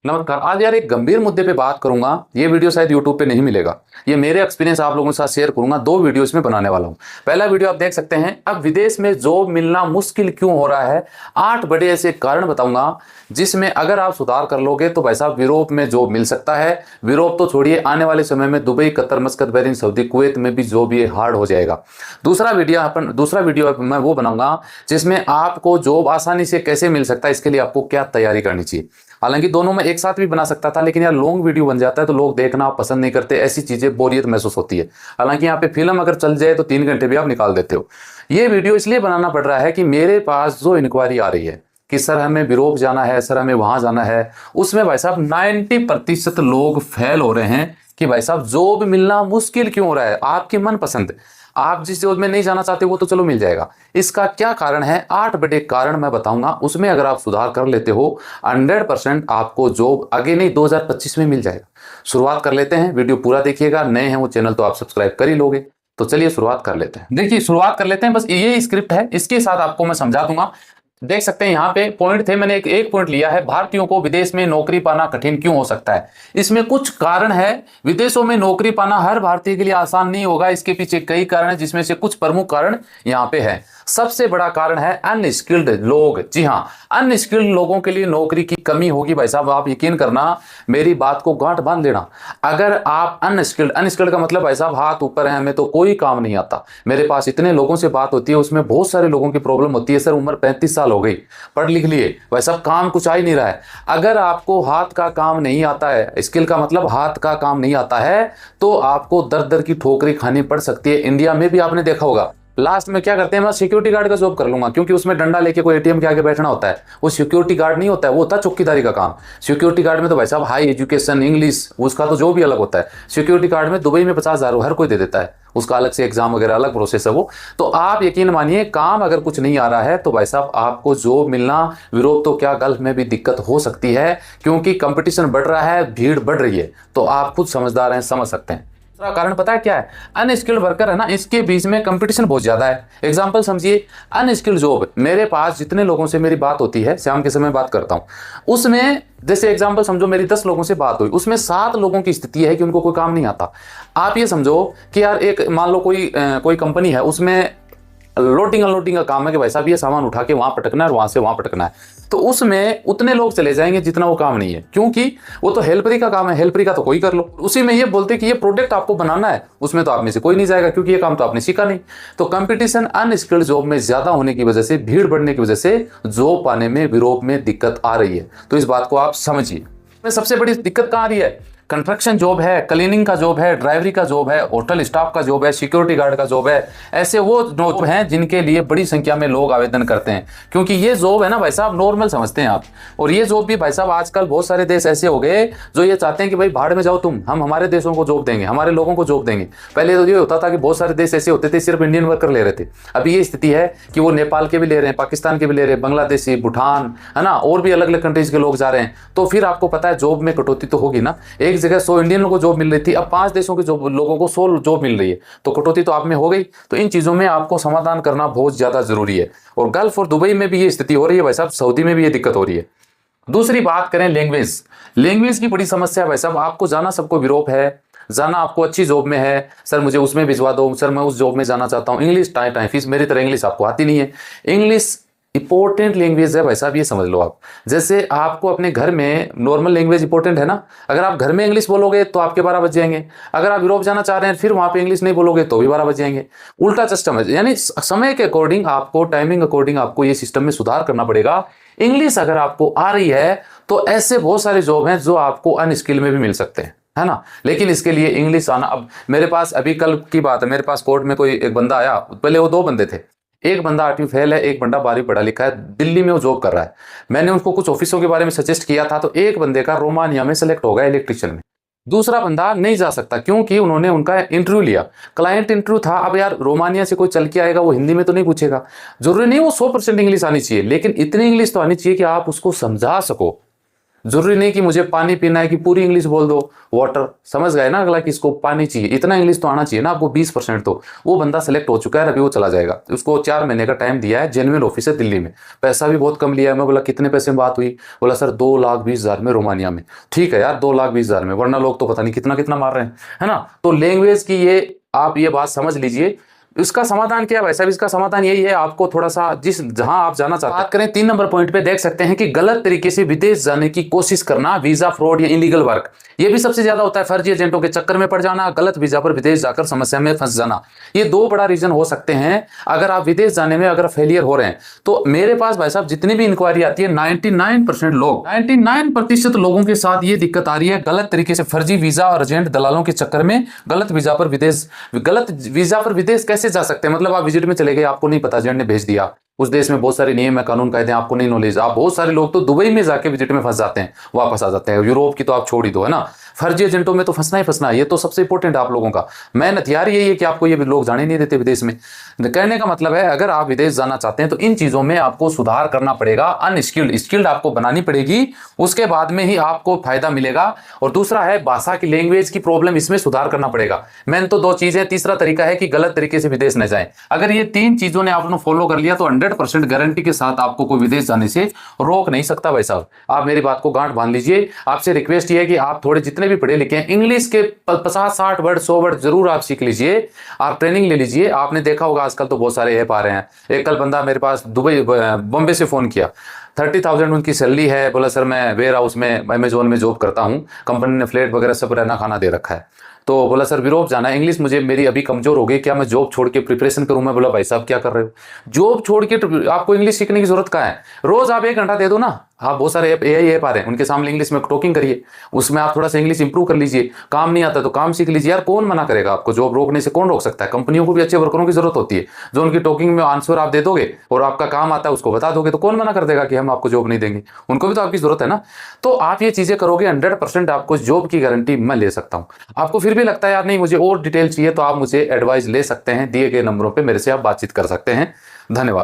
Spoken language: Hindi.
नमस्कार। आज यार एक गंभीर मुद्दे पे बात करूंगा। ये वीडियो शायद यूट्यूब पे नहीं मिलेगा। ये मेरे एक्सपीरियंस आप लोगों के साथ शेयर करूंगा। दो वीडियो इसमें बनाने वाला हूं। पहला वीडियो आप देख सकते हैं, अब विदेश में जॉब मिलना मुश्किल क्यों हो रहा है। 8 बड़े ऐसे कारण बताऊंगा जिसमें अगर आप सुधार कर लोगे तो भाई साहब यूरोप में जॉब मिल सकता है। यूरोप तो छोड़िए, आने वाले समय में Dubai, Qatar, मस्कत, Bahrain, Saudi, Kuwait में भी जॉब ये हार्ड हो जाएगा। दूसरा वीडियो मैं वो बनाऊंगा जिसमें आपको जॉब आसानी से कैसे मिल सकता है, इसके लिए आपको क्या तैयारी करनी चाहिए। हालांकि दोनों में एक साथ भी बना सकता था, लेकिन यार लॉन्ग वीडियो बन जाता है तो लोग देखना पसंद नहीं करते, ऐसी चीजें बोरियत महसूस होती है। हालांकि यहाँ पे फिल्म अगर चल जाए तो 3 घंटे भी आप निकाल देते हो। ये वीडियो इसलिए बनाना पड़ रहा है कि मेरे पास जो इंक्वायरी आ रही है कि सर हमें यूरोप जाना है, सर हमें वहां जाना है, उसमें भाई साहब 90% लोग फेल हो रहे हैं कि भाई साहब जॉब मिलना मुश्किल क्यों हो रहा है। आपकी मनपसंद, आप जिस जॉब में नहीं जाना चाहते वो तो चलो मिल जाएगा। इसका क्या कारण है, 8 बड़े कारण मैं बताऊंगा। उसमें अगर आप सुधार कर लेते हो 100% आपको जॉब आगे नहीं 2025 में मिल जाएगा। शुरुआत कर लेते हैं, वीडियो पूरा देखिएगा। नए हैं वो चैनल तो आप सब्सक्राइब कर ही लोगे। तो चलिए शुरुआत कर लेते हैं। देखिए शुरुआत कर लेते हैं, बस ये स्क्रिप्ट है, इसके साथ आपको मैं समझा दूंगा। देख सकते हैं यहाँ पे पॉइंट थे, मैंने एक पॉइंट लिया है, भारतीयों को विदेश में नौकरी पाना कठिन क्यों हो सकता है। इसमें कुछ कारण है। विदेशों में नौकरी पाना हर भारतीय के लिए आसान नहीं होगा। इसके पीछे कई कारण है, जिसमें से कुछ प्रमुख कारण यहाँ पे है। सबसे बड़ा कारण है अनस्किल्ड लोग। जी हाँ, अनस्किल्ड लोगों के लिए नौकरी की कमी होगी। भाई साहब आप यकीन करना, मेरी बात को गांठ बांध लेना। अगर आप अनस्किल्ड का मतलब भाई साहब हाथ ऊपर है, हमें तो कोई काम नहीं आता। मेरे पास इतने लोगों से बात होती है, उसमें बहुत सारे लोगों की प्रॉब्लम होती है, सर उम्र 35 साल हो गई, पढ़ लिख लिए, भाई साहब काम कुछ आ ही नहीं रहा है। अगर आपको हाथ का काम नहीं आता है, स्किल का मतलब हाथ का काम नहीं आता है, तो आपको दर दर की ठोकरें खानी पड़ सकती है। इंडिया में भी आपने देखा होगा, लास्ट में क्या करते हैं, मैं सिक्योरिटी गार्ड का जॉब कर लूंगा, क्योंकि उसमें डंडा लेके कोई एटीएम के आगे बैठना होता है। वो सिक्योरिटी गार्ड नहीं होता है, वो होता है चौकीदारी का काम। सिक्योरिटी गार्ड में तो भाई साहब हाई एजुकेशन, इंग्लिश, उसका तो जो भी अलग होता है। सिक्योरिटी गार्ड में दुबई में 50,000 हर कोई दे देता है, उसका अलग से एग्जाम वगैरह अलग प्रोसेस है वो। तो आप यकीन मानिए, काम अगर कुछ नहीं आ रहा है तो भाई साहब आपको जॉब मिलना, यूरोप तो क्या गल्फ में भी दिक्कत हो सकती है, क्योंकि कंपटीशन बढ़ रहा है, भीड़ बढ़ रही है। तो आप खुद समझदार हैं, समझ सकते हैं। दूसरा कारण पता है क्या है, अनस्किल्ड वर्कर है ना, इसके बीच में कंपटीशन बहुत ज्यादा है। एग्जांपल समझिए, अनस्किल्ड जॉब, मेरे पास जितने लोगों से मेरी बात होती है, शाम के समय बात करता हूं, उसमें जैसे एग्जांपल समझो मेरी 10 लोगों से बात हुई, उसमें 7 लोगों की स्थिति है कि उनको कोई काम नहीं आता। आप ये समझो कि यार एक मान लो कोई कंपनी है, उसमें लोडिंग अनलोडिंग का काम है कि भाई साहब ये सामान उठा के वहां पटकना है और वहां से वहां पटकना है, तो उसमें उतने लोग चले जाएंगे जितना वो काम नहीं है, क्योंकि वो तो हेल्परी का काम है, हेल्परी का तो कोई कर लो। उसी में ये बोलते कि ये प्रोडक्ट आपको बनाना है, उसमें तो आप में से कोई नहीं जाएगा, क्योंकि ये काम तो आपने सीखा नहीं। तो कंपटीशन अनस्किल्ड जॉब में ज्यादा होने की वजह से, भीड़ बढ़ने की वजह से जॉब पाने में यूरोप में दिक्कत आ रही है। तो इस बात को आप समझिए। सबसे बड़ी दिक्कत कहाँ आ रही है, कंस्ट्रक्शन जॉब है, क्लीनिंग का जॉब है, ड्राइवरी का जॉब है, होटल स्टाफ का जॉब है, सिक्योरिटी गार्ड का जॉब है। ऐसे वो जॉब हैं जिनके लिए बड़ी संख्या में लोग आवेदन करते हैं, क्योंकि ये जॉब है ना भाई साहब नॉर्मल समझते हैं आप। और ये जॉब भी भाई साहब आजकल बहुत सारे देश ऐसे हो गए जो ये चाहते हैं कि भाई भाड़ में जाओ तुम, हम हमारे देशों को जॉब देंगे, हमारे लोगों को जॉब देंगे। पहले तो ये होता था कि बहुत सारे देश ऐसे होते थे सिर्फ इंडियन वर्कर ले रहे थे। अभी ये स्थिति है कि वो नेपाल के भी ले रहे हैं, पाकिस्तान के भी ले रहे हैं, बांग्लादेशी, भूटान, है ना, और भी अलग अलग कंट्रीज के लोग जा रहे हैं। तो फिर आपको पता है जॉब में कटौती तो होगी ना। एक जगह 100 इंडियन को जॉब मिल रही थी, अब 5 देशों के लोगों को 100 जॉब मिल रही है, तो कटौती तो आप में हो गई। तो इन चीजों में आपको समाधान करना बहुत ज्यादा जरूरी है। और गल्फ और दुबई में भी ये स्थिति हो रही है भाई साहब, सऊदी में भी ये दिक्कत हो रही है। दूसरी बात करें लैंग्वेज की बड़ी समस्या है भाई साहब। आपको जाना सबको यूरोप है, जाना आपको अच्छी जॉब में है, सर मुझे उसमें भिजवा दो, सर मैं उस जॉब में जाना चाहता हूँ। इंग्लिश टाइम फीस, मेरी तरह इंग्लिश आपको आती नहीं है। इंग्लिश इंपॉर्टेंट लैंग्वेज है भाई साहब, ये समझ लो आप। जैसे आपको अपने घर में नॉर्मल लैंग्वेज इंपॉर्टेंट है ना, अगर आप घर में इंग्लिश बोलोगे तो आपके 12 बज जाएंगे। अगर आप यूरोप जाना चाह रहे हैं फिर वहां पे इंग्लिश नहीं बोलोगे तो भी 12 बज जाएंगे। उल्टा सिस्टम है, यानी समय के अकॉर्डिंग आपको, टाइमिंग अकॉर्डिंग आपको ये सिस्टम में सुधार करना पड़ेगा। इंग्लिश अगर आपको आ रही है तो ऐसे बहुत सारे जॉब हैं जो आपको अनस्किल में भी मिल सकते हैं, है ना। लेकिन इसके लिए इंग्लिश आना, अब मेरे पास अभी कल की बात है, मेरे पास कोर्ट में कोई एक बंदा आया, पहले वो 2 बंदे थे, एक बंदा 8वीं फेल है, एक बंदा 12वीं पढ़ा लिखा है, दिल्ली में वो जॉब कर रहा है। मैंने उसको कुछ ऑफिसों के बारे में सजेस्ट किया था, तो एक बंदे का रोमानिया में सेलेक्ट हो गया इलेक्ट्रिशियन में, दूसरा बंदा नहीं जा सकता क्योंकि उन्होंने उनका इंटरव्यू लिया, क्लाइंट इंटरव्यू था। अब यार रोमानिया से कोई चल के आएगा, वो हिंदी में तो नहीं पूछेगा, जरूरी नहीं वो 100% इंग्लिश आनी चाहिए, लेकिन इतनी इंग्लिश तो आनी चाहिए कि आप उसको समझा सको। जरूरी नहीं कि मुझे पानी पीना है कि पूरी इंग्लिश बोल दो, वाटर, समझ गए ना अगला कि इसको पानी चाहिए, इतना इंग्लिश तो आना चाहिए ना आपको 20%। तो वो बंदा सेलेक्ट हो चुका है, अभी वो चला जाएगा। उसको 4 महीने का टाइम दिया है, जेन्युइन ऑफिस है दिल्ली में, पैसा भी बहुत कम लिया है। मैं बोला कितने पैसे में बात हुई? बोला सर 2,20,000 में रोमानिया में। ठीक है यार 2,20,000 में, वरना लोग तो पता नहीं कितना कितना मार रहे हैं, है ना। तो लैंग्वेज की ये आप ये बात समझ लीजिए। इसका समाधान क्या है भाई साहब? इसका समाधान यही है, आपको थोड़ा सा जहां आप जाना चाहते हैं करें। 3 नंबर पॉइंट पे देख सकते हैं कि गलत तरीके से विदेश जाने की कोशिश करना, वीजा फ्रॉड या इलीगल वर्क, ये भी सबसे ज्यादा होता है। फर्जी एजेंटों के चक्कर में पड़ जाना, गलत वीजा पर विदेश जाकर समस्या में फंस जाना, ये 2 बड़ा रीजन हो सकते हैं। अगर आप विदेश जाने में अगर फेलियर हो रहे हैं, तो मेरे पास भाई साहब जितनी भी इंक्वायरी आती है 99% लोगों के साथ ये दिक्कत आ रही है, गलत तरीके से फर्जी वीजा और एजेंट दलालों के चक्कर में गलत वीजा पर विदेश कैसे जा सकते हैं? मतलब आप विजिट में चले गए, आपको नहीं पता, एजेंट ने भेज दिया, उस देश में बहुत सारे नियम है, कानून कायदे आपको नहीं नॉलेज। आप बहुत सारे लोग तो दुबई में जाके विजिट में फंस जाते हैं, वापस आ जाते हैं। यूरोप की तो आप छोड़ ही दो, है ना। फर्जी एजेंटों में तो फंसना ही फंसना है, ये तो सबसे इंपॉर्टेंट है आप लोगों का। मेहनत यार यही है कि आपको ये लोग जाने नहीं देते विदेश में। कहने का मतलब है अगर आप विदेश जाना चाहते हैं तो इन चीजों में आपको सुधार करना पड़ेगा। स्किल्ड आपको बनानी पड़ेगी, उसके बाद में ही आपको फायदा मिलेगा। और दूसरा है भाषा की, लैंग्वेज की प्रॉब्लम, इसमें सुधार करना पड़ेगा। मेन तो 2 चीजें। तीसरा तरीका है कि गलत तरीके से विदेश न जाएं। अगर ये 3 चीजों ने आपने फॉलो कर लिया तो 100% गारंटी के साथ आपको कोई विदेश जाने से रोक नहीं सकता भाई साहब। आप मेरी बात को गांठ बांध लीजिए। आपसे रिक्वेस्ट ये है कि आप थोड़े जितने भी पढ़े लिखे हैं, इंग्लिश के 50-60 वर्ड 100 वर्ड जरूर आप सीख लीजिए, आप ट्रेनिंग ले लीजिए। आपने देखा होगा आजकल तो बहुत सारे ऐप आ रहे हैं। एक कल बंदा मेरे पास बॉम्बे से फोन किया, 30,000 उनकी सैलरी है। बोला सर मैं वेयर हाउस में अमेजोन में जॉब करता हूँ, कंपनी ने फ्लैट वगैरह सब रहना खाना दे रखा है। तो बोला सर यूरोप जाना है, इंग्लिश मुझे मेरी अभी कमजोर हो गई, क्या मैं जॉब छोड़ के प्रिपरेशन करूं? मैं बोला भाई साहब क्या कर रहे हो, जॉब छोड़ के आपको इंग्लिश सीखने की जरूरत कहाँ है? रोज आप 1 घंटा दे दो ना। हाँ बहुत सारे एआई ऐप आ रहे हैं, उनके सामने इंग्लिश में टॉकिंग करिए, उसमें आप थोड़ा सा इंग्लिश इंप्रूव कर लीजिए। काम नहीं आता तो काम सीख लीजिए यार, कौन मना करेगा आपको? जॉब रोकने से कौन रोक सकता है? कंपनियों को भी अच्छे वर्करों की जरूरत होती है, जो उनकी टॉकिंग में आंसर आप दे दोगे और आपका काम आता है उसको बता दोगे, तो कौन मना कर देगा कि हम आपको जॉब नहीं देंगे? उनको भी तो आपकी जरूरत है ना। तो आप ये चीजें करोगे 100% आपको जॉब की गारंटी मैं ले सकता हूँ। आपको फिर भी लगता है यार नहीं मुझे और डिटेल चाहिए, तो आप मुझे एडवाइस ले सकते हैं, दिए गए नंबरों पर मेरे से आप बातचीत कर सकते हैं। धन्यवाद।